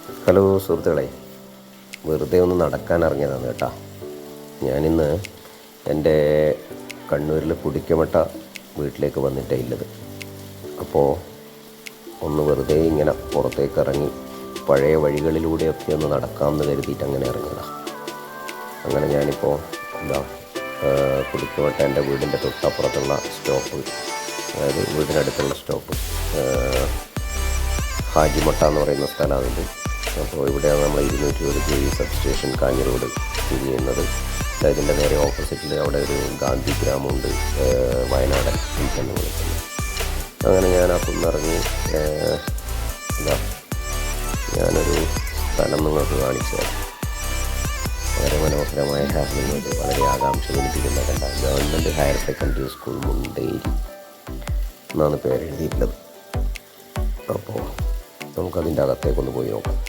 Hello സുഹൃത്തുക്കളെ, വെറുതെ ഒന്ന് നടക്കാൻ ഇറങ്ങിയതാണ് കേട്ടോ. ഞാനിന്ന് എൻ്റെ കണ്ണൂരിൽ കുടിക്കമട്ട വീട്ടിലേക്ക് വന്നിട്ടേ ഉള്ളത്. അപ്പോൾ ഒന്ന് വെറുതെ ഇങ്ങനെ പുറത്തേക്ക് ഇറങ്ങി പഴയ വഴികളിലൂടെയൊക്കെ ഒന്ന് നടക്കാമെന്ന് കരുതിയിട്ട് അങ്ങനെ ഇറങ്ങിയതാണ്. അങ്ങനെ ഞാനിപ്പോൾ കുടിക്കമട്ട എൻ്റെ വീടിൻ്റെ തൊട്ടപ്പുറത്തുള്ള സ്റ്റോപ്പ്, അതായത് വീടിനടുത്തുള്ള സ്റ്റോപ്പ് ഹാജിമട്ട എന്ന് പറയുന്ന സ്ഥലമാണിത്. അപ്പോൾ ഇവിടെയാണ് നമ്മൾ 220 KV സബ്സ്റ്റേഷൻ കാഞ്ഞിരോട് സ്ഥിതി ചെയ്യുന്നത്. ഇതിൻ്റെ നേരെ ഓപ്പോസിറ്റിൽ അവിടെ ഒരു ഗാന്ധി ഗ്രാമമുണ്ട്, വയനാടൻ എന്ന് വിളിക്കുന്നത്. അങ്ങനെ ഞാൻ അപ്പൊന്നിറങ്ങി ഞാനൊരു സ്ഥലം നിങ്ങൾക്ക് കാണിച്ചു തരാം. വളരെ മനോഹരമായ നിങ്ങൾക്ക് വളരെ ആകാംക്ഷ ജനിപ്പിക്കുന്ന കണ്ട government higher secondary school Munderi എന്നാണ് പേരെഴുതിയിട്ടുള്ളത്. അപ്പോൾ നമുക്കതിൻ്റെ അകത്തേക്കൊന്ന് പോയി നോക്കാം.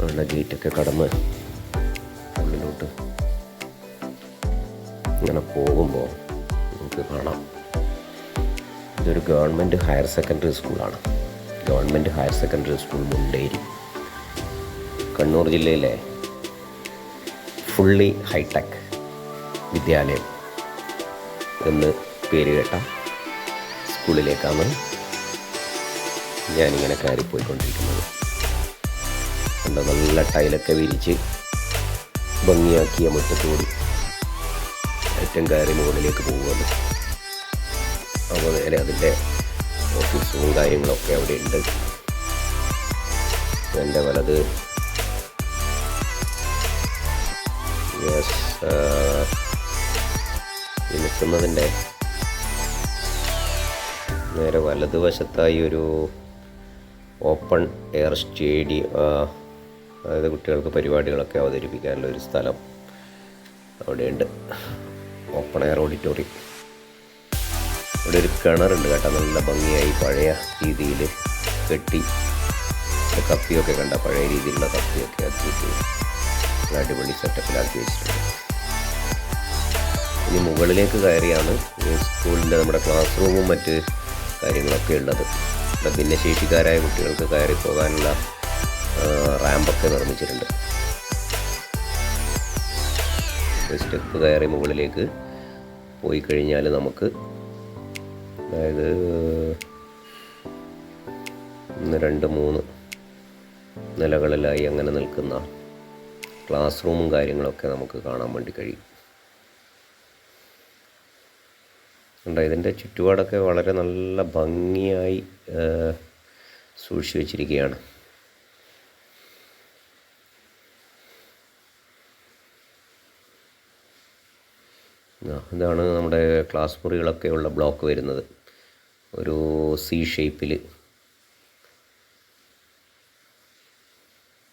അവിടെ ഗേറ്റൊക്കെ കടന്ന് ഉള്ളിലോട്ട് ഇങ്ങനെ പോകുമ്പോൾ നമുക്ക് കാണാം, ഇതൊരു ഗവൺമെൻറ് ഹയർ സെക്കൻഡറി സ്കൂളാണ്. Government higher secondary school Munderi, Kannur ജില്ലയിലെ ഫുള്ളി ഹൈടെക് വിദ്യാലയം എന്ന് പേര് കേട്ട സ്കൂളിലേക്കാണ് ഞാനിങ്ങനെ കയറിപ്പോയിക്കൊണ്ടിരിക്കുന്നത്. കണ്ടോ, നല്ല ടൈലൊക്കെ വിരിച്ച് ഭംഗിയാക്കിയ മുറ്റത്തോടി ഏറ്റവും കയറി മുകളിലേക്ക് പോകുന്നത്. അപ്പോൾ നേരെ അതിൻ്റെ ഓഫീസും കാര്യങ്ങളൊക്കെ അവിടെ ഉണ്ട്. എൻ്റെ വലത് നിൽക്കുന്നതിൻ്റെ നേരെ വലതുവശത്തായി ഒരു ഓപ്പൺ എയർ സ്റ്റേഡിയം, അതായത് കുട്ടികൾക്ക് പരിപാടികളൊക്കെ അവതരിപ്പിക്കാനുള്ള ഒരു സ്ഥലം അവിടെയുണ്ട്. Open air auditorium. അവിടെ ഒരു കിണറുണ്ട് കേട്ടോ, നല്ല ഭംഗിയായി പഴയ രീതിയിൽ കെട്ടി കപ്പിയൊക്കെ കണ്ട പഴയ രീതിയിലുള്ള കപ്പിയൊക്കെ ആക്കിയിട്ട് അടിപൊളി സെറ്റപ്പിലാക്കി വെച്ചിട്ടുണ്ട്. ഇനി മുകളിലേക്ക് കയറിയാണ് ഈ സ്കൂളിൻ്റെ നമ്മുടെ ക്ലാസ് റൂമും മറ്റ് കാര്യങ്ങളൊക്കെ ഉള്ളത്. ഇവിടെ ഭിന്നശേഷിക്കാരായ കുട്ടികൾക്ക് കയറി പോകാനുള്ള റാമ്പൊക്കെ നിർമ്മിച്ചിട്ടുണ്ട്. സ്റ്റെപ്പ് കയറി മുകളിലേക്ക് പോയി കഴിഞ്ഞാൽ നമുക്ക്, അതായത് 1, 2, 3 നിലകളിലായി അങ്ങനെ നിൽക്കുന്ന ക്ലാസ് റൂമും കാര്യങ്ങളൊക്കെ നമുക്ക് കാണാൻ വേണ്ടി കഴിയും. ഇതിൻ്റെ ചുറ്റുപാടൊക്കെ വളരെ നല്ല ഭംഗിയായി സൂക്ഷിച്ചു വച്ചിരിക്കുകയാണ്. ഇതാണ് നമ്മുടെ ക്ലാസ് മുറികളൊക്കെ ഉള്ള ബ്ലോക്ക് വരുന്നത്, ഒരു C ഷേപ്പിൽ.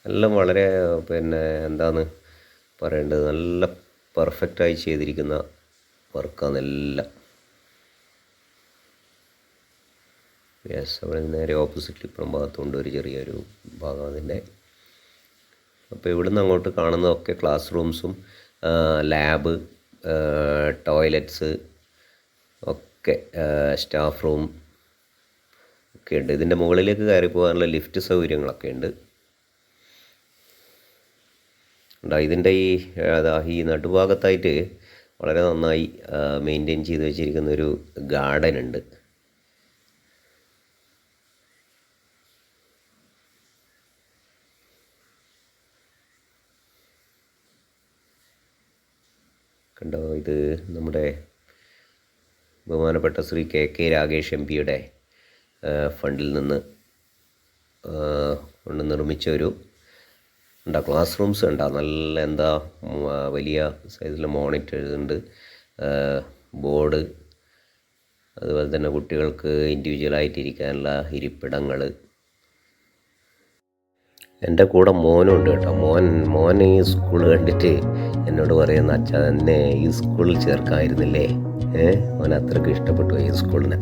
എല്ലാം വളരെ എന്താണ് പറയേണ്ടത്, നല്ല പെർഫെക്റ്റായി ചെയ്തിരിക്കുന്ന വർക്കാണ് എല്ലാം. അവിടെ നേരെ ഓപ്പോസിറ്റിൽ ഇപ്പുറം ഭാഗത്തുകൊണ്ട് ഒരു ചെറിയൊരു ഭാഗം അതിൻ്റെ. അപ്പോൾ ഇവിടുന്ന് അങ്ങോട്ട് കാണുന്നതൊക്കെ ക്ലാസ് റൂംസും ലാബ്, ടോയ്ലറ്റ്സ് ഒക്കെ, സ്റ്റാഫ് റൂം ഒക്കെ ഉണ്ട്. ഇതിൻ്റെ മുകളിലേക്ക് കയറി പോകാനുള്ള ലിഫ്റ്റ് സൗകര്യങ്ങളൊക്കെ ഉണ്ട്. ഇതിൻ്റെ ഈ നടുഭാഗത്തായിട്ട് വളരെ നന്നായി മെയിൻറ്റെയിൻ ചെയ്ത് വെച്ചിരിക്കുന്നൊരു ഗാർഡൻ ഉണ്ട്. കണ്ടോ, ഇത് നമ്മുടെ ബഹുമാനപ്പെട്ട ശ്രീ KK രാഗേഷ് MP ഫണ്ടിൽ നിന്ന് കൊണ്ട് നിർമ്മിച്ച ഒരു ക്ലാസ് റൂംസ് ഉണ്ട്. നല്ല വലിയ സൈസിൽ മോണിറ്റേഴ്സ് ഉണ്ട്, ബോർഡ്, അതുപോലെ തന്നെ കുട്ടികൾക്ക് ഇൻഡിവിജ്വലായിട്ടിരിക്കാനുള്ള ഇരിപ്പിടങ്ങൾ. എൻ്റെ കൂടെ മോനും ഉണ്ട് കേട്ടോ. മോൻ ഈ സ്കൂൾ കണ്ടിട്ട് എന്നോട് പറയുന്ന, അച്ഛാ എന്നെ ഈ സ്കൂളിൽ ചേർക്കാമായിരുന്നില്ലേ. മോൻ അത്രയ്ക്ക് ഇഷ്ടപ്പെട്ടു ഈ സ്കൂളിനെ.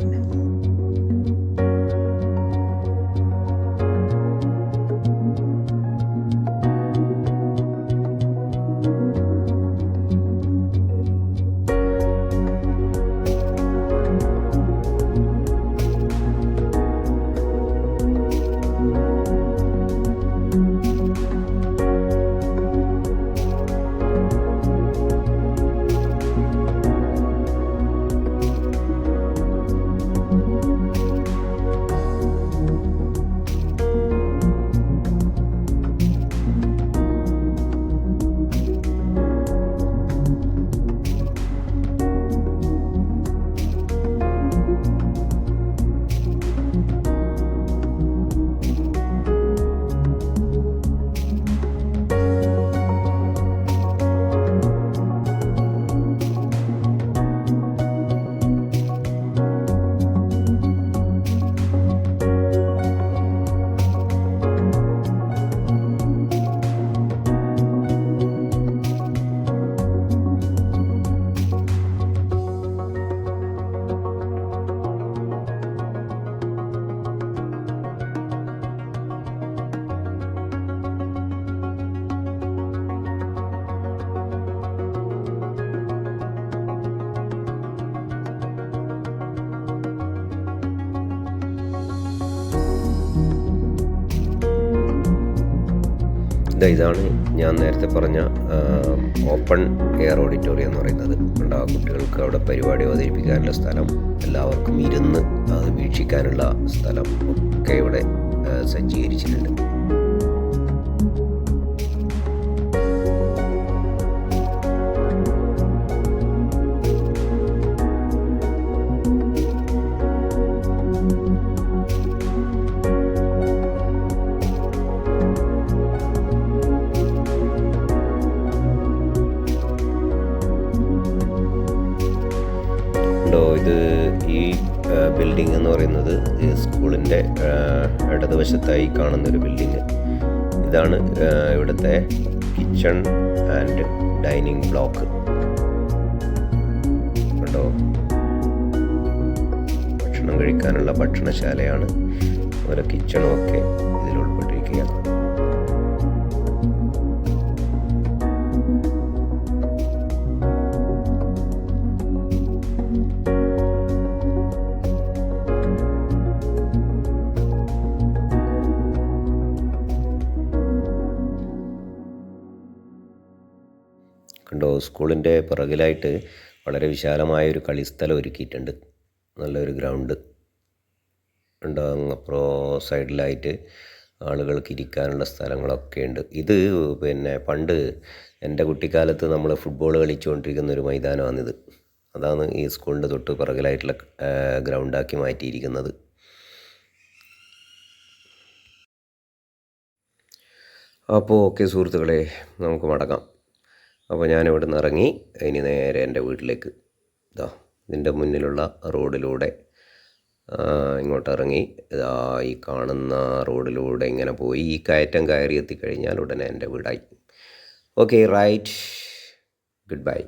ഇതാണ് ഞാൻ നേരത്തെ പറഞ്ഞ ഓപ്പൺ എയർ ഓഡിറ്റോറിയം എന്ന് പറയുന്നത്. കണ്ടോ, കുട്ടികൾക്ക് അവിടെ പരിപാടി അവതരിപ്പിക്കാനുള്ള സ്ഥലം, എല്ലാവർക്കും ഇരുന്ന് അത് വീക്ഷിക്കാനുള്ള സ്ഥലം ഒക്കെ ഇവിടെ സജ്ജീകരിച്ചിട്ടുണ്ട്. ഇത് ഈ ബിൽഡിംഗ് എന്ന് പറയുന്നത് ഈ സ്കൂളിൻ്റെ ഇടതുവശത്തായി കാണുന്നൊരു ബിൽഡിങ്. ഇതാണ് ഇവിടുത്തെ കിച്ചൺ ആൻഡ് ഡൈനിങ് ബ്ലോക്ക്. കണ്ടോ, ഭക്ഷണം കഴിക്കാനുള്ള ഭക്ഷണശാലയാണ്. ഓരോ കിച്ചണും ഒക്കെ ഇതിൽ ഉൾപ്പെട്ടിരിക്കുക. കണ്ടോ, സ്കൂളിൻ്റെ പിറകിലായിട്ട് വളരെ വിശാലമായൊരു കളിസ്ഥലം ഒരുക്കിയിട്ടുണ്ട്. നല്ലൊരു ഗ്രൗണ്ട് ഉണ്ടോ. അപ്പുറം സൈഡിലായിട്ട് ആളുകൾക്ക് ഇരിക്കാനുള്ള സ്ഥലങ്ങളൊക്കെ ഉണ്ട്. ഇത് പിന്നെ പണ്ട് എൻ്റെ കുട്ടിക്കാലത്ത് നമ്മൾ ഫുട്ബോൾ കളിച്ചുകൊണ്ടിരിക്കുന്ന ഒരു മൈതാനമാണിത്. അതാണ് ഈ സ്കൂളിൻ്റെ തൊട്ട് പിറകിലായിട്ടുള്ള ഗ്രൗണ്ടാക്കി മാറ്റിയിരിക്കുന്നത്. അപ്പോൾ ഓക്കെ സുഹൃത്തുക്കളെ, നമുക്ക് മടങ്ങാം. അപ്പോൾ ഞാനിവിടെ നിന്ന് ഇറങ്ങി ഇനി നേരെ എൻ്റെ വീട്ടിലേക്ക്. ഇതിൻ്റെ മുന്നിലുള്ള റോഡിലൂടെ ഇങ്ങോട്ട് ഇറങ്ങി ഈ കാണുന്ന റോഡിലൂടെ ഇങ്ങനെ പോയി ഈ കയറ്റം കയറി എത്തിക്കഴിഞ്ഞാൽ ഉടനെ എൻ്റെ വീടായി. Okay, right, good bye.